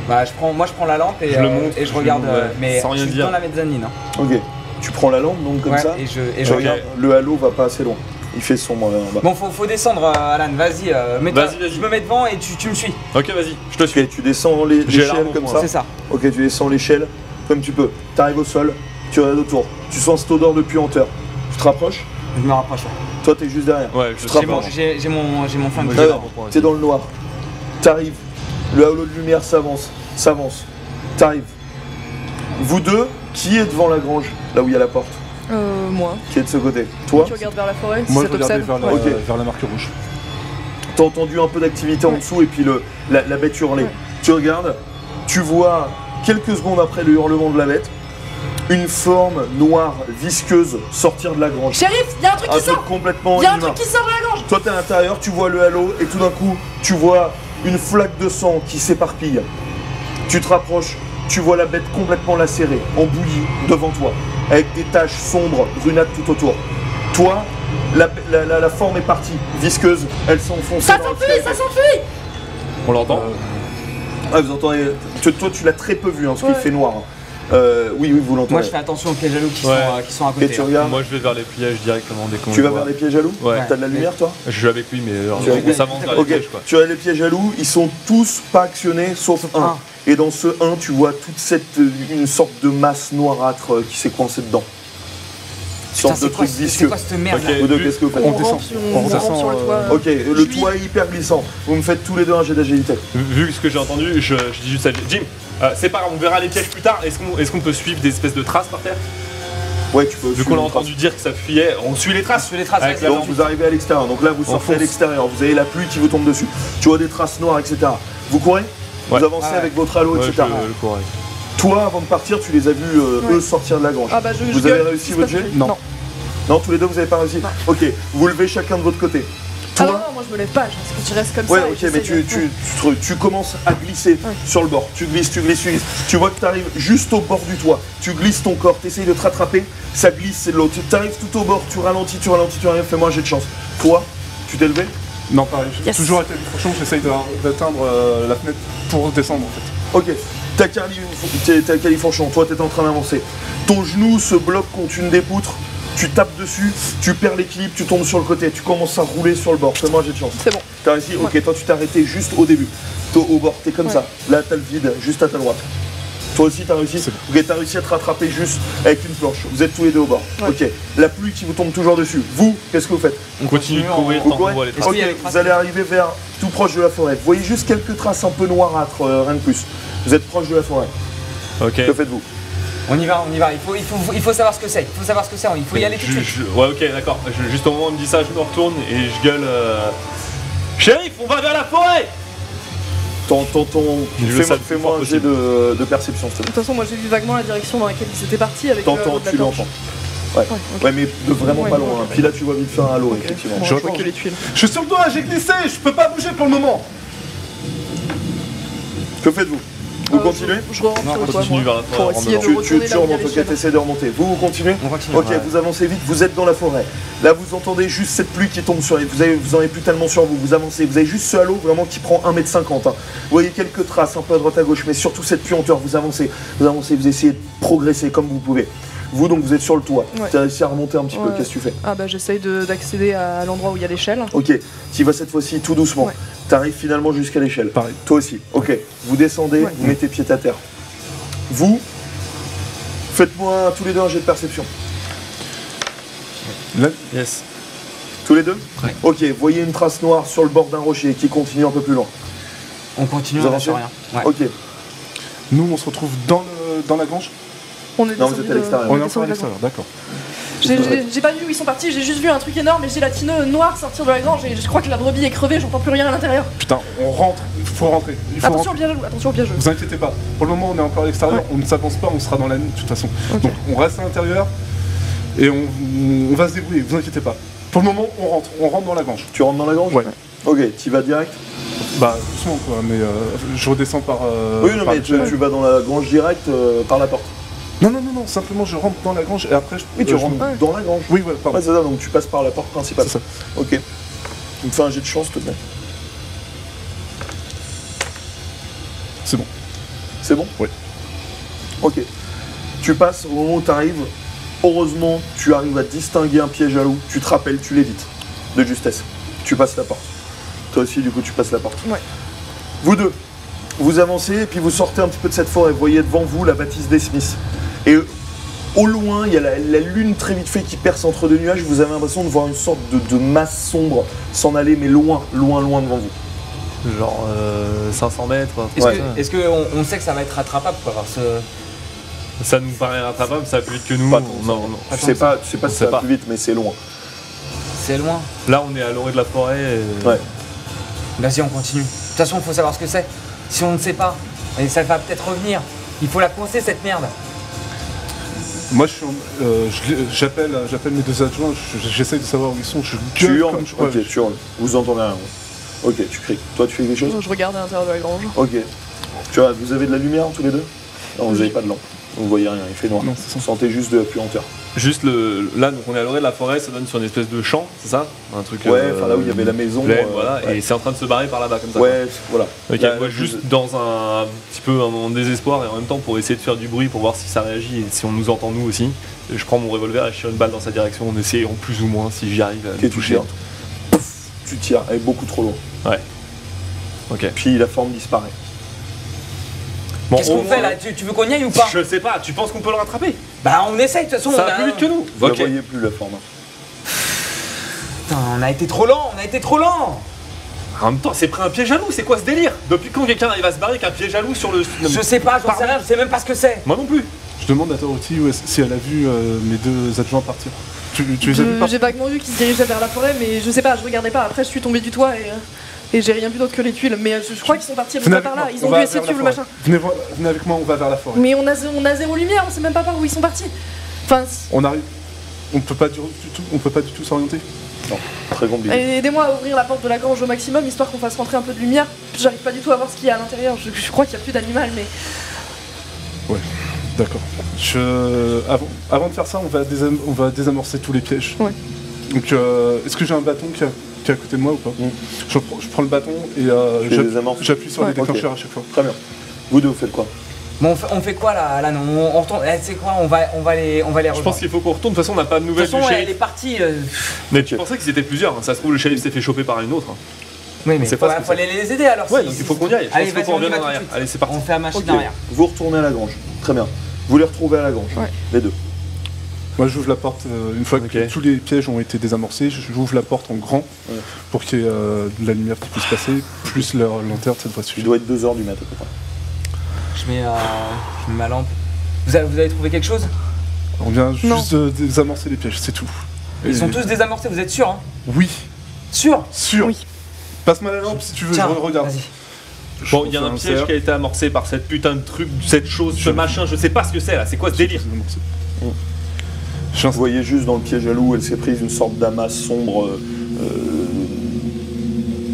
Bah, moi, je prends la lampe et Je le montre, et je je regarde. le montre, ouais. Mais Sans rien je suis dire. dans la mezzanine. Hein. Ok. Tu prends la lampe donc comme Ouais, ça. et je Je regarde, le halo va pas assez loin. Il fait sombre en bas. Bon, faut descendre, Alan, vas-y, Vas-y. je me mets devant et tu me suis. Ok, vas-y, je te suis. Ok, tu descends J'ai l'échelle l'arme comme pour ça. C'est ça. Ok, tu descends l'échelle comme tu peux. T'arrives au sol, tu regardes autour. Tu sens cette odeur de puanteur. Tu te rapproches. Je me rapproche. Ouais. Toi, t'es juste derrière. Ouais, Tu te J'ai mon, rapproches. j'ai mon flingue. Moi, Ah j'ai ouais, l'arme pour t'es dans le noir. T'arrives. Le halo de lumière s'avance. T'arrives. Vous deux, qui est devant la grange, là où il y a la porte? Moi. Qui est de ce côté? Toi? Tu regardes vers la forêt, si Moi, ça je regardais t'obsède. vers, Ok. vers la marque rouge. T'as entendu un peu d'activité en dessous et puis la bête hurler. Ouais. Tu regardes, tu vois quelques secondes après le hurlement de la bête, une forme noire, visqueuse sortir de la grange. Shérif, il y a un truc Un qui truc sort. complètement Il y a un inhumain. truc qui sort de la gorge. Toi t'es à l'intérieur, tu vois le halo et tout d'un coup tu vois une flaque de sang qui s'éparpille. Tu te rapproches, tu vois la bête complètement lacérée, en bouillie devant toi, avec des taches sombres, brunâtres tout autour. Toi, la forme est partie, visqueuse, elle s'enfonce. Ça s'enfuit. On l'entend Ah, vous entendez. Toi, tu l'as très peu vu, hein, parce qu'il Ouais. fait noir. Oui, vous l'entendez. Moi, je fais attention aux pièges à loup qui sont à côté. Et tu hein. regardes. Moi, je vais vers les pièges directement dès qu'on Tu le vas voit. vers les pièges à loup. Ouais. T'as de la lumière, toi. Je suis avec lui, mais Tu es avec on s'avance vers les Ok. pièges, quoi. Tu as les pièges à loup. Ils sont tous pas actionnés, sauf un. un. Et dans ce 1, tu vois une sorte de masse noirâtre qui s'est coincée dedans. Une Putain, sorte de c'est quoi, truc c'est visqueux. quoi cette merde là Ok. Vous deux, qu'est-ce que vous faites? On descend. rampe sur- On on rampe redescend, sur le toit. Ok, le Je lui- toit est hyper glissant. Vous me faites tous les deux un jet d'agilité. Vu ce que j'ai entendu, je dis juste à Jim, c'est pas grave, on verra les pièges plus tard. Est-ce qu'on peut suivre des espèces de traces par terre? Ouais, tu peux. Vu qu'on a entendu dire que ça fuyait, on suit les traces. Sur les traces, Avec vas-y, la Donc attends. vous arrivez à l'extérieur, donc là vous On sortez à fonce. l'extérieur, vous avez la pluie qui vous tombe dessus. Tu vois des traces noires, etc. Vous courez. Ouais. Vous avancez Ouais. avec votre halo, Ouais, etc. je courais. Toi, avant de partir, tu les as vus, Ouais. eux, sortir de la grange. Ah bah je Vous gueule, avez qu'est-ce réussi qui se votre passe, jet? Shérif Non. Non, tous les deux, vous avez pas réussi. Non. Ok, vous levez chacun de votre côté. Ah non, Toi, non, moi je me lève pas, je reste comme ouais, ça. et ok, j'essaie mais de- tu commences à glisser Ouais. sur le bord. Tu glisses. Tu vois que tu arrives juste au bord du toit. Tu glisses ton corps, tu essayes de te rattraper, ça glisse, c'est de l'autre. Tu arrives tout au bord, tu ralentis, fais-moi un jet de chance. Toi, tu t'es levé? Non, pareil. Yes. Toujours à califourchon, j'essaye d'atteindre la fenêtre pour descendre en fait. Ok, t'as califourchon, toi t'es en train d'avancer. Ton genou se bloque contre une des poutres, tu tapes dessus, tu perds l'équilibre, tu tombes sur le côté, tu commences à rouler sur le bord. Fais-moi un jet de chance. C'est bon. T'as réussi? Ok, toi tu t'es arrêté juste au début. Toi au bord, t'es comme Ouais. ça. Là t'as le vide, juste à ta droite. Toi aussi t'as réussi? C'est Ok, t'as réussi à te rattraper juste avec une planche. Vous êtes tous les deux au bord. Ouais. Ok, la pluie qui vous tombe toujours dessus. Vous, qu'est-ce que vous faites? On continue de courir Vous tant qu'on courez voit les traces. Ok, qu'il y a des traces? vous allez arriver vers tout proche de la forêt. Vous voyez juste quelques traces un peu noirâtres, rien de plus. Vous êtes proche de la forêt. Ok. Que faites-vous? On y va. Il faut savoir ce que c'est. Il faut y aller tout de suite. Ouais, ok, d'accord. Juste au moment où on me dit ça, je me retourne et je gueule. Shérif, on va vers la forêt! Je veux ça le plus Fais-moi fort un jet de perception, s'il te De plaît. toute façon, moi j'ai vu vaguement la direction dans laquelle ils étaient partis avec T'entends, de la tu torche. l'entends. Ouais. Ouais, ok. Ouais, mais de vraiment Ouais, pas loin. ok. Puis là, tu vois vite faire un halo, Ok. effectivement. Bon, Je je vois reprends. que les tuiles. Je suis sur le toit, j'ai glissé, je peux pas bouger pour le moment. Que faites-vous? Vous continuez? Je rentre Non, sur on le toit, continue moi, vers la pour forêt, essayer de Tu retourner là où il y a remontes, ok, l'échelle. t'essaies de remonter. Vous continuez? On continue. Ok, vous avancez vite, vous êtes dans la forêt. Là, vous entendez juste cette pluie qui tombe sur vous. Vous en avez plus tellement sur vous. Vous avancez. Vous avez juste ce halo vraiment qui prend 1,50 m. Vous voyez quelques traces un peu à droite à gauche, mais surtout cette puanteur. Vous avancez, vous essayez de progresser comme vous pouvez. Vous, donc, vous êtes sur le toit. Ouais. Tu as réussi à remonter un petit peu. Ouais. Qu'est-ce que tu fais? Ah bah j'essaye d'accéder à l'endroit où il y a l'échelle. Ok, tu vas cette fois-ci tout doucement. Ouais. Tu arrives finalement jusqu'à l'échelle. Pareil. Toi aussi. Ok, vous descendez, Ouais. vous mettez pied à terre. Vous, faites-moi tous les deux un jet de perception. Là, Yes. Tous les deux? Ouais. Ok, voyez une trace noire sur le bord d'un rocher qui continue un peu plus loin. On continue, Vous on lâche avancez rien. Ouais. Ok, nous on se retrouve dans la grange. On est Non, vous descendu êtes à l'extérieur. On est descendu encore à de la l'extérieur, d'accord. J'ai pas vu où ils sont partis, j'ai juste vu un truc énorme et gélatineux noir sortir de la grange et je crois que la brebis est crevée, j'entends plus rien à l'intérieur. Putain, on rentre, il faut rentrer. Il faut Attention au rentrer. piège, attention au piège. Vous inquiétez pas, pour le moment on est encore à l'extérieur, Ouais. on ne s'avance pas, on sera dans la nuit de toute façon. Ok. Donc on reste à l'intérieur et on va se débrouiller, vous inquiétez pas. Pour le moment on rentre dans la grange. tu rentres dans la grange? Ouais. Ok, tu vas direct? Bah doucement quoi, mais je redescends par... Oui, non, par mais le tu tunnel. vas dans la grange direct par la porte. Non, simplement je rentre dans la grange et après Oui, tu je rentres Ouais. dans la grange. Oui, voilà, pardon. Ouais, c'est ça, donc tu passes par la porte principale. C'est ça. Ok. Tu me fais un jet de chance, s'il te plaît. C'est bon. C'est bon? Oui. Ok. Tu passes, au moment où tu arrives, heureusement, tu arrives à distinguer un piège à loup, tu te rappelles, tu l'évites. de justesse. Tu passes la porte. Toi aussi, du coup, tu passes la porte. Ouais. Vous deux, vous avancez et puis vous sortez un petit peu de cette forêt. Vous voyez devant vous la bâtisse des Smiths. Et au loin, il y a la lune très vite fait qui perce entre deux nuages. Vous avez l'impression de voir une sorte de masse sombre s'en aller, mais loin, loin, loin devant vous. Genre 500 mètres. Est-ce qu'on sait que ça va être rattrapable quoi, parce que... Ça nous paraît rattrapable, ça va plus vite que nous. Pas Non. Tu sais pas si ça va plus vite, mais c'est loin. C'est loin. Là, on est à l'orée de la forêt. Ouais. Vas-y, on continue. De toute façon, il faut savoir ce que c'est. Si on ne sait pas, et ça va peut-être revenir. Il faut la coincer cette merde. Moi, j'appelle mes deux adjoints, j'essaye de savoir où ils sont, je Tu gueule hurles. comme je Ok, tu hurles. Vous entendez rien. Ok, tu cries. Toi, tu fais quelque chose? Je regarde à l'intérieur de la grange. Ok. Tu vois, vous avez de la lumière tous les deux? Non, vous n'avez pas de lampe. Vous voyez rien, il fait noir. Non, c'est ça. Vous sentez juste de la puanteur. Juste là, donc on est à l'orée de la forêt, ça donne sur une espèce de champ, c'est ça? Un truc. Ouais, enfin là où il y avait la maison. plaine, voilà, ouais. et c'est en train de se barrer par là-bas comme ça. Ouais, voilà. Ok, Là, moi là, juste dans un petit peu en désespoir et en même temps pour essayer de faire du bruit pour voir si ça réagit et si on nous entend nous aussi. Je prends mon revolver et je tire une balle dans sa direction en essayant plus ou moins si j'y arrive à Ok, le tu toucher. tires. Pouf, tu tires, elle est beaucoup trop loin. Ouais. Ok. Puis la forme disparaît. Bon, Qu'est-ce qu'on fait là? Tu veux qu'on y aille ou pas? Je sais pas, tu penses qu'on peut le rattraper? Bah on essaye de toute façon. Ça on va a- plus vite que nous. Vous Ok. la voyez plus la forme. Putain, on a été trop lent, En même temps, c'est pris un piège à loup, c'est quoi ce délire? Depuis quand quelqu'un arrive à se barrer avec un piège à loup sur le. Je sais pas, j'en sais rien, je sais même pas ce que c'est. Moi non plus. Je demande à Dorothy si elle a vu mes deux adjoints partir. Tu les as vus J'ai partir? vaguement vu qu'ils se dirigeaient vers la forêt, mais je sais pas, je regardais pas. Après, je suis tombée du toit et j'ai rien vu d'autre que les tuiles. Mais je crois qu'ils sont partis Venez par avec là. moi, Ils on ont va dû essayer de vers suivre la le machin. Venez avec moi, on va vers la forêt. Mais on a zéro lumière, on sait même pas par où ils sont partis. Enfin, On arrive. On peut pas du tout s'orienter. Non, très compliqué. aidez-moi à ouvrir la porte de la grange au maximum, histoire qu'on fasse rentrer un peu de lumière. J'arrive pas du tout à voir ce qu'il y a à l'intérieur. Je crois qu'il y a plus d'animal, mais. D'accord. Avant de faire ça, on va désamorcer tous les pièges. Ouais. Donc, est-ce que j'ai un bâton qui est à côté de moi ou pas? Je prends le bâton et Tu les désamorces. j'appuie sur les Ouais. déclencheurs Ok. à chaque fois. Très bien. Vous deux, vous faites quoi? Bon, on fait quoi là non, on retourne. Tu sais quoi, on va les Je rejoindre. pense qu'il faut qu'on retourne, de toute façon on n'a pas de De nouvelles toute façon, du elle est shérif. partie. Mais tu pensais qu'ils étaient plusieurs, hein. Ça se trouve le shérif s'est fait choper par une autre. Hein. Oui, mais sait faut pas ce que aller les aider alors. Ouais, si- donc il si- faut qu'on y aille. Je Allez, pense vas-y, qu'on on y revient va en tout de arrière. suite. Allez, c'est parti. On fait la machine Ok. derrière. Vous retournez à la grange. Très bien. Vous les retrouvez à la grange. Ouais. Les deux. Moi, j'ouvre la porte une fois que Ok. tous les pièges ont été désamorcés. J'ouvre la porte en grand pour qu'il y ait de la lumière qui puisse passer, plus leur lanterne, ça devrait Il suffire. doit être 2h du matin à peu près. Je mets ma lampe. Vous avez trouvé quelque chose? On vient Non. juste de désamorcer les pièges, c'est tout. Ils Et- sont tous désamorcés, vous êtes sûr hein? Oui, Sûr? sûr. Oui. Passe-moi la lampe si tu veux, Tiens, je regarde. vas-y. Bon, il y a Je un fais piège cercle. qui a été amorcé par cette putain de truc, cette chose, ce machin, je sais pas ce que c'est là, c'est quoi ce délire? Vous voyez juste dans le piège à loup, elle s'est prise une sorte d'amas sombre,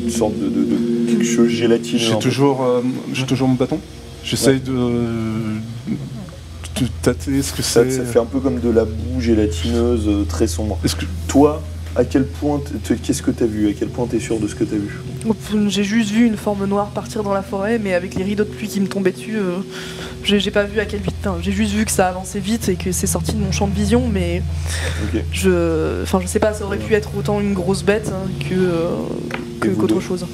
une sorte de quelque chose gélatineux. J'ai un peu. toujours mon bâton. J'essaye de tâter ce que Ça c'est. fait un peu comme de la boue gélatineuse très sombre. Est-ce que Toi, à quel point, qu'est-ce que t'as vu? À quel point t'es sûr de ce que t'as vu? J'ai juste vu une forme noire partir dans la forêt, mais avec les rideaux de pluie qui me tombaient dessus, j'ai pas vu à quelle vitesse. J'ai juste vu que ça avançait vite et que c'est sorti de mon champ de vision, mais Ok. je sais pas, ça aurait pu être autant une grosse bête Et vous qu'autre deux chose.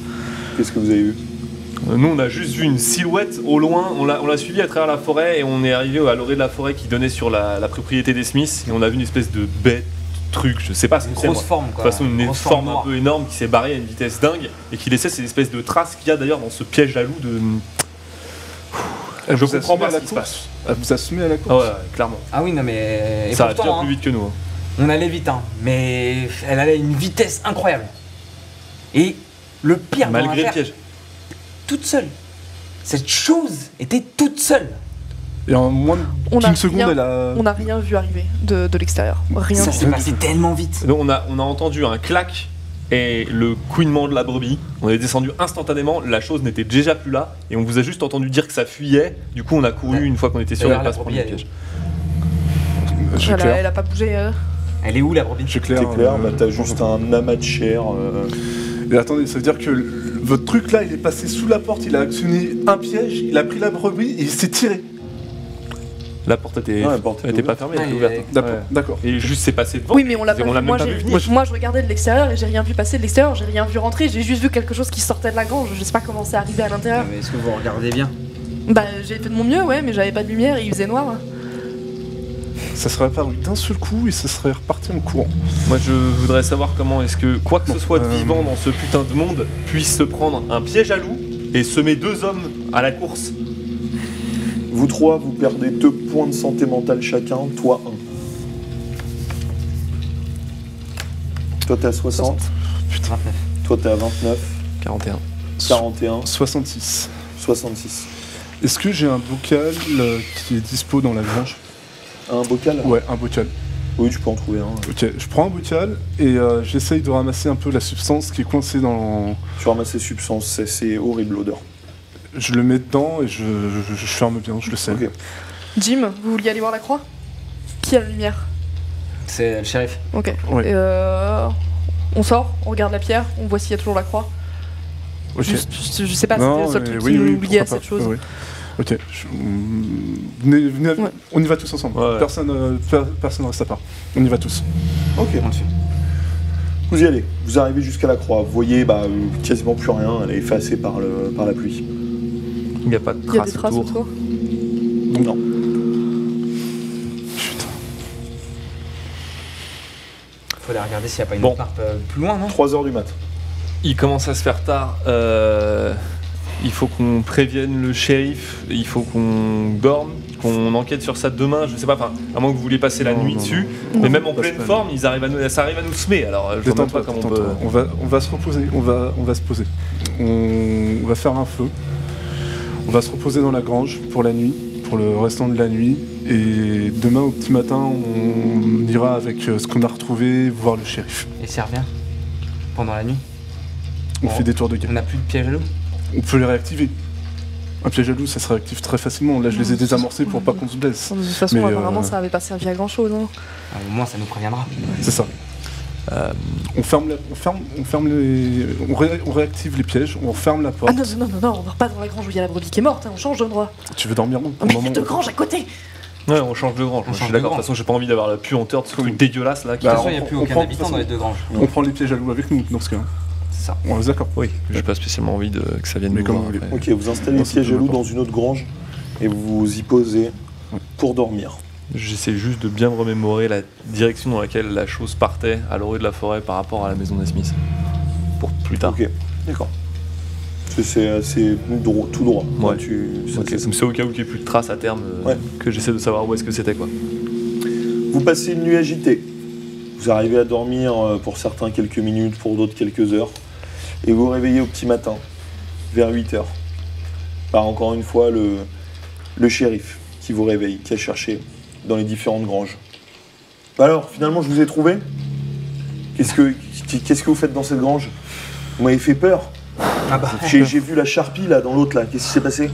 Qu'est-ce que vous avez vu? Nous on a juste vu une silhouette au loin, on l'a suivi à travers la forêt et on est arrivé à l'orée de la forêt qui donnait sur la propriété des Smiths et on a vu une espèce de bête, truc, je sais pas ce que Une c'est moi. grosse forme De quoi. toute façon, une Grosse forme un noire. peu énorme qui s'est barrée à une vitesse dingue et qui laissait ces espèces de traces qu'il y a d'ailleurs dans ce piège à loup de. elle Je vous a comprends semé pas à ce la qui se course passe. Elle vous a semé à la Ah course. ouais, clairement. Ah oui, non mais. Et Ça va pourtant, bien plus vite que nous. Hein. on allait vite, hein, mais elle allait à une vitesse incroyable. Et le pire dans Malgré le l'affaire, piège. toute seule. Cette chose était toute seule. Et en moins On d'une a seconde, rien- elle a. On n'a rien vu arriver de l'extérieur. Rien Ça du s'est tout. passé tellement vite. Donc on a entendu un clac et le couinement de la brebis. On est descendu instantanément, la chose n'était déjà plus là et on vous a juste entendu dire que ça fuyait. Du coup on a couru Ouais. une fois qu'on était sur D'ailleurs, la la place pour brebis, le elle est piège. J'éclaire. Elle a pas bougé. Elle est où la brebis? J'éclaire. C'est clair, bah, t'as juste un amas de chair. Et attendez, ça veut dire que votre truc là, il est passé sous la porte, il a actionné un piège, il a pris la brebis et il s'est tiré. La porte était, Ouais, la porte elle était pas fermée, elle était ouverte. D'accord. Et juste c'est passé devant. Oui, mais on l'a pas vu. même Moi, pas vu venir. moi, je regardais de l'extérieur et j'ai rien vu passer de l'extérieur, j'ai rien vu rentrer, j'ai juste vu quelque chose qui sortait de la grange. Je sais pas comment c'est arrivé à l'intérieur. Mais est-ce que vous regardez bien? Bah, j'ai fait de mon mieux, ouais, mais j'avais pas de lumière et il faisait noir. Ça serait apparu d'un seul coup et ça serait reparti en courant. Moi je voudrais savoir comment est-ce que quoi que ce soit de vivant dans ce putain de monde puisse se prendre un piège à loup et semer 2 hommes à la course. Vous 3, vous perdez 2 points de santé mentale chacun, toi 1. Toi t'es à 60, Putain. 29. toi t'es à 29, 41. 41, 66. 66. Est-ce que j'ai un bocal qui est dispo dans la grange? Un bocal? Ouais, un bocal. Oui, tu peux en trouver un. Ok, je prends un bocal et j'essaye de ramasser un peu la substance qui est coincée dans... Tu ramasses ces substances, c'est horrible l'odeur. Je le mets dedans et je ferme bien, je le scelle. Ok. Jim, vous vouliez aller voir la croix? Qui a la lumière? C'est le shérif. Ok. Ouais. Et on sort, on regarde la pierre, on voit s'il y a toujours la croix. Ok. Juste, je sais pas, c'était Non, le seul mais truc oui, qui nous oui, liait à pourquoi cette pas. chose. Ouais. Ok, venez, Ouais. on y va tous ensemble. Ouais. Personne reste à part. On y va tous. Ok. On le suit. Vous y allez, vous arrivez jusqu'à la croix. Vous voyez quasiment plus rien, elle est effacée par la pluie. Il n'y a pas de Il y a des traces traces autour. autour. Non. Putain. Faut aller regarder s'il n'y a pas une Bon. autre harpe plus loin, non? 3h du mat. Il commence à se faire tard. Il faut qu'on prévienne le shérif. Il faut qu'on dorme, qu'on enquête sur ça demain. Je sais pas, enfin, à moins que vous vouliez passer la Non, nuit non, dessus. non. Mais même en Passe pleine pas. forme, ça arrive à nous semer. Alors, je vois même pas Détends-toi, comment on peut. détends-toi. On va se reposer, on va se poser. On va faire un feu. On va se reposer dans la grange pour la nuit, pour le restant de la nuit. Et demain au petit matin, on ira avec ce qu'on a retrouvé voir le shérif. Et ça revient pendant la nuit. On Bon. fait des tours de guet. On n'a plus de piège à loup. On peut les réactiver. Un piège à loup, ça se réactive très facilement. Là, je les ai désamorcés pour pas qu'on se blesse. De toute façon, Mais, apparemment, ça avait pas servi à grand chose. Hein. Au moins, ça nous préviendra. C'est ça. On réactive les pièges, on ferme la porte. Ah non, on dort pas dans la grange où il y a la brebis qui est morte, hein, on change d'endroit. Tu veux dormir où Oh, mais il y a deux granges à côté. Ouais, on change de grange. On Je change suis de d'accord. De grange. toute façon, j'ai pas envie d'avoir la puanteur de ce truc dégueulasse là. De toute façon, il n'y a on- plus on aucun prend- habitant dans les deux granges. On prend les pièges à loup avec nous dans ce cas. C'est ça. On est d'accord. Oui, j'ai pas spécialement envie que ça vienne Mais nous comme voir vous voulez. après. Ok, vous installez Non, les pièges c'est à loup pas dans une autre grange et vous vous y posez pour dormir. J'essaie juste de bien me remémorer la direction dans laquelle la chose partait à l'orée de la forêt par rapport à la maison des Smiths. Pour plus tard. Ok, d'accord. C'est tout droit. Ouais. Ok. C'est au cas où qu'il n'y ait plus de traces à terme Ouais. que j'essaie de savoir où est-ce que c'était quoi. Vous passez une nuit agitée. Vous arrivez à dormir pour certains quelques minutes, pour d'autres quelques heures. Et vous vous réveillez au petit matin, vers 8h. Par encore une fois le shérif qui vous réveille, qui a cherché dans les différentes granges. Alors, finalement, je vous ai trouvé. Qu'est-ce que vous faites dans cette grange? Vous m'avez fait peur. Ah bah. J'ai vu la charpie là, dans l'autre là. Qu'est-ce qui s'est passé?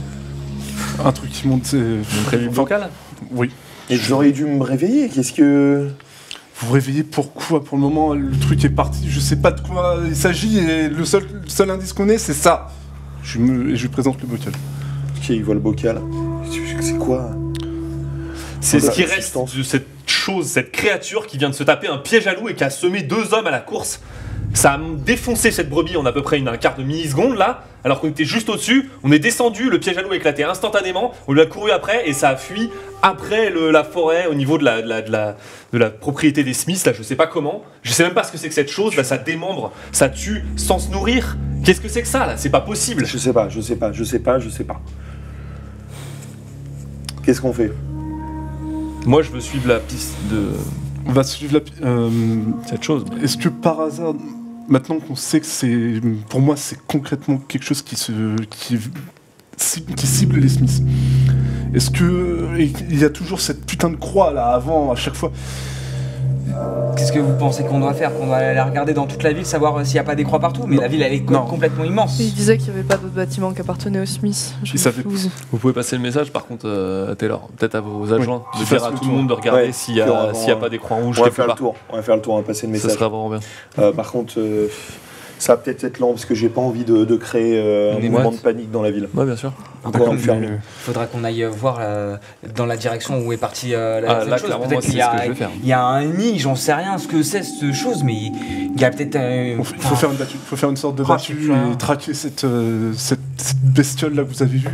Un truc qui monte, c'est. Vous prévu vocal? Oui. Et j'aurais dû me réveiller. Qu'est-ce que... Vous vous réveillez pourquoi? Pour le moment, le truc est parti. Je sais pas de quoi il s'agit et le seul indice qu'on ait, c'est ça. Je lui présente le bocal. Ok, il voit le bocal. C'est quoi? C'est ce Voilà, qui la reste substance. de cette chose, cette créature qui vient de se taper un piège à loup et qui a semé 2 hommes à la course. Ça a défoncé cette brebis en à peu près un quart de milliseconde là, alors qu'on était juste au-dessus. On est descendu, le piège à loup a éclaté instantanément, on lui a couru après et ça a fui après la forêt au niveau de la propriété des Smiths, là je sais pas comment. Je sais même pas ce que c'est que cette chose, là ça démembre, ça tue sans se nourrir. Qu'est-ce que c'est que ça là? C'est pas possible. Je sais pas. Qu'est-ce qu'on fait? Moi je veux suivre la piste de On va suivre la. cette chose. Est-ce que par hasard, maintenant qu'on sait que c'est. Pour moi, c'est concrètement quelque chose qui cible les Smiths. Est-ce que. Il y a toujours cette putain de croix là avant, à chaque fois. Qu'est-ce que vous pensez qu'on doit faire? Qu'on doit aller regarder dans toute la ville, savoir s'il n'y a pas des croix partout? Mais Non. la ville, elle est Non. complètement immense. Il disait qu'il n'y avait pas d'autres bâtiments qui appartenaient aux Smiths. Je Il savait. flouze. Vous pouvez passer le message par contre à Taylor, peut-être à vos adjoints, Oui, de qu'il dire fasse à le tout le tour. monde de regarder Ouais, s'il n'y a vraiment, pas des croix rouges On va quelque faire le part. tour. On va passer le Ça message. serait vraiment bien. Par contre, Ça va peut-être être lent parce que j'ai pas envie de créer un mouvement de panique dans la ville. Ouais, bien sûr. Encore une ferme. Il faudra qu'on aille voir dans la direction où est partie la là, chose. clairement, Peut-être moi, qu'il c'est y a, ce que je vais faire. il y a un nid, j'en sais rien ce que c'est cette chose, mais il y a peut-être Il faut faire une battue. Il faut faire une sorte de battue et traquer cette bestiole là que vous avez vue.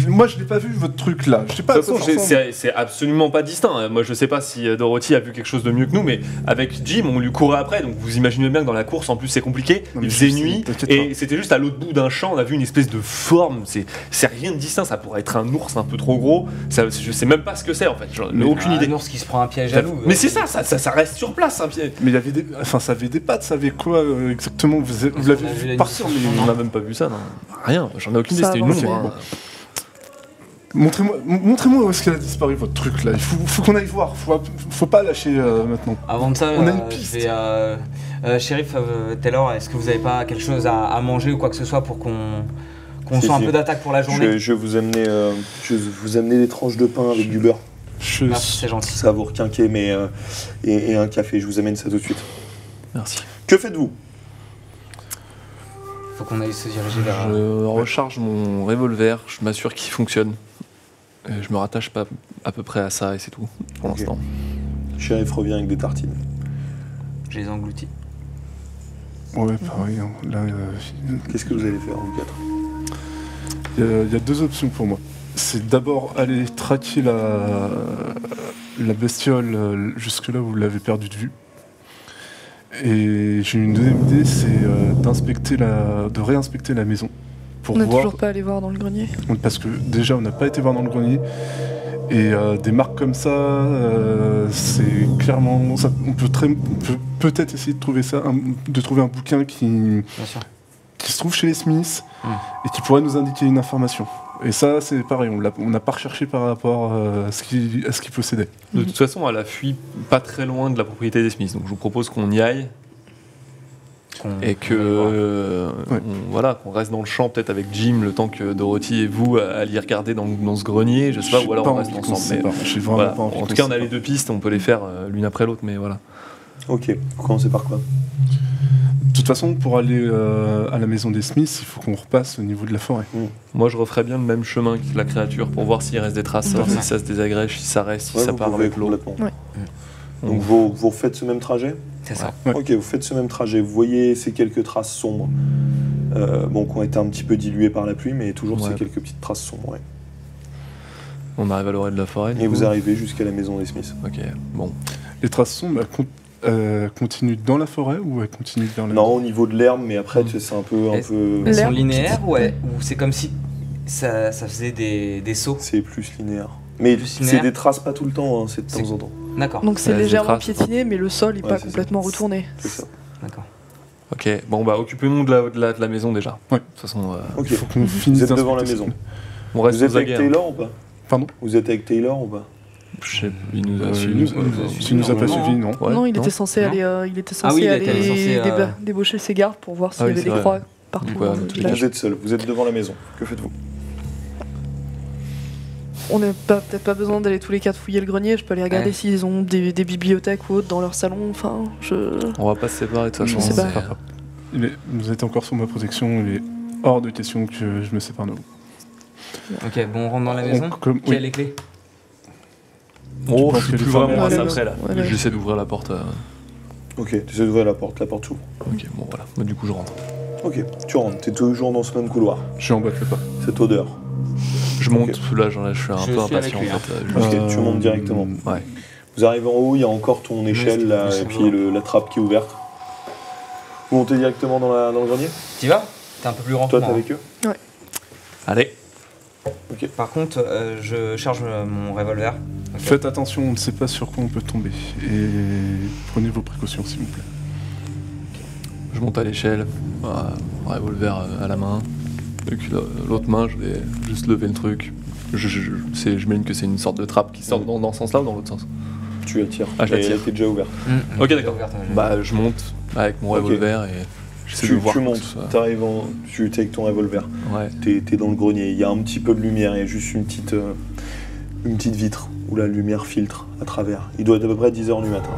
Moi, je l'ai pas vu votre truc là. Je sais pas. De toute façon, c'est absolument pas distinct. Moi, je sais pas si Dorothy a vu quelque chose de mieux que nous, mais avec Jim, on lui courait après. Donc, vous imaginez bien que dans la course, en plus, c'est compliqué. Non, Il faisait nuit et c'était juste à l'autre bout d'un champ. On a vu une espèce de forme. C'est rien de distinct. Ça pourrait être un ours un peu trop gros. Je sais même pas ce que c'est en fait. J'en ai aucune idée. Un ours qui se prend un piège à loup. Mais c'est ça reste sur place un piège. Mais il y avait ça avait des pattes, ça avait quoi exactement? Vous l'avez vu partir, mais On n'a même pas vu ça, non. Rien, j'en ai aucune idée, c'était une avance, ombre. oui. Montrez-moi où est-ce qu'elle a disparu votre truc là. Il faut qu'on aille voir. Faut pas lâcher maintenant. Avant de ça, On a une piste. Shérif Taylor, est-ce que vous avez pas quelque chose à manger ou quoi que ce soit pour qu'on soit un peu d'attaque pour la journée? Je vais vous amener des tranches de pain avec du beurre. Merci, c'est gentil. Ça va vous requinquer, mais et un café. Je vous amène ça tout de suite. Merci. Que faites-vous? Faut qu'on aille se diriger vers. Je recharge mon revolver, je m'assure qu'il fonctionne. Et je me rattache pas à peu près à ça et c'est tout pour Ok. l'instant. Shérif revient avec des tartines. Je les engloutis. Ouais, pareil. Hein. Là, Qu'est-ce que vous allez faire, vous quatre? il y a deux options pour moi. C'est d'abord aller traquer la bestiole jusque là où vous l'avez perdue de vue. Et j'ai une deuxième idée, c'est de réinspecter la maison pour On n'est voir. toujours pas allé voir dans le grenier. Parce que déjà, on n'a pas été voir dans le grenier. Et des marques comme ça, c'est clairement. On peut peut-être essayer de trouver un bouquin qui Bien sûr. se trouve chez les Smiths et qui pourrait nous indiquer une information. Et ça, c'est pareil, on n'a pas recherché par rapport à ce qu'ils possédaient. De toute façon, elle a fui pas très loin de la propriété des Smiths, donc je vous propose qu'on y aille et que qu'on reste dans le champ peut-être avec Jim le temps que Dorothy et vous alliez regarder dans ce grenier, je sais pas, ou alors on reste ensemble. Mais J'ai vraiment voilà. pas envie En qu'on tout cas, on se a les sépare. deux pistes, on peut les faire l'une après l'autre, mais voilà. Ok, vous commencez par quoi? De toute façon, pour aller à la maison des Smiths, il faut qu'on repasse au niveau de la forêt. Moi, je referais bien le même chemin que la créature pour voir s'il reste des traces, savoir si ça se désagrège, si ça reste, si Ouais, ça vous part pouvez avec l'eau. complètement. Ouais. Donc vous refaites ce même trajet? C'est ça. Ouais. Ok, vous faites ce même trajet. Vous voyez ces quelques traces sombres, qui ont été un petit peu diluées par la pluie, mais toujours ces Ouais. quelques petites traces sombres. Ouais. On arrive à l'orée de la forêt. du Et coup. vous arrivez jusqu'à la maison des Smiths. Ok, bon. Les traces sombres, elles continuent dans la forêt ou elles continuent vers la Non, au niveau de l'herbe, mais après, tu sais, c'est un peu. Elles sont L'herbe, linéaires ou c'est comme si ça faisait des sauts? C'est plus linéaire. Mais Plus c'est linéaire. des traces pas tout le temps, hein, c'est de temps en temps. D'accord. Donc c'est Ouais, légèrement des traces. piétiné, mais le sol n'est Ouais, pas c'est ça. complètement retourné. C'est ça. D'accord. Ok, bon, bah, occupez-nous de la maison déjà. Ouais. De toute façon, Ok. Il faut qu'on finisse Vous êtes devant la d'inspecter maison. on reste Vous êtes aux avec aguets. Taylor ou pas? Pardon Vous êtes avec Taylor ou pas? Je sais, il nous a Il suivis. nous a pas normalement, suivis, non. Ouais, non, il était censé Non. aller, il était Ah oui, censé il aller était censé, débaucher ses gardes pour voir s'il Ah y oui, avait c'est des vrai. croix partout Donc, ouais, dans on le est tous village. Vous êtes seul, vous êtes devant la maison. Que faites-vous? On n'a peut-être pas besoin d'aller tous les quatre fouiller le grenier. Je peux aller regarder Ouais. s'ils ont des bibliothèques ou autres dans leur salon. Enfin, On va pas se séparer de toute Je façon. sais pas. c'est- Vous êtes encore sous ma protection, il est hors de question que je me sépare de vous. Ok, bon, on rentre dans la maison. Qui a les clés? Oh, penses je suis que plus les vraiment femmes- à Ouais, ça ouais, après là. ouais. J'essaie d'ouvrir la porte. Ok, tu essaies d'ouvrir la porte s'ouvre. Ok, bon voilà. Moi, du coup, je rentre. Ok, tu rentres, t'es toujours dans ce même couloir. Je emboîte le pas. Cette odeur. Je monte, là, je suis un Je peu suis avec impatient en lui, hein. fait. Ok, tu montes directement. Ouais. Vous arrivez en haut, il y a encore ton échelle là, je et puis la trappe qui est ouverte. Vous montez directement dans le grenier? T'y vas? T'es un peu plus grand que Toi, moi. t'es avec eux? Allez. Par contre, je charge mon revolver. Ok. Faites attention, on ne sait pas sur quoi on peut tomber. Et prenez vos précautions, s'il vous plaît. Je monte à l'échelle, revolver à la main. Et puis l'autre main, je vais juste lever le truc. J'imagine que c'est une sorte de trappe qui sort dans ce sens-là ou dans l'autre sens. Tu attires. Ah, je la Et tire. elle était déjà ouverte. Ok, d'accord. Ouverte, ouais. Bah, je monte avec mon Ok. revolver et j'essaie de Tu voir. montes, tout ça. t'arrives tu es avec ton revolver. Ouais. T'es dans le grenier, il y a un petit peu de lumière, il y a juste une petite vitre où la lumière filtre à travers. Il doit être à peu près 10h du matin.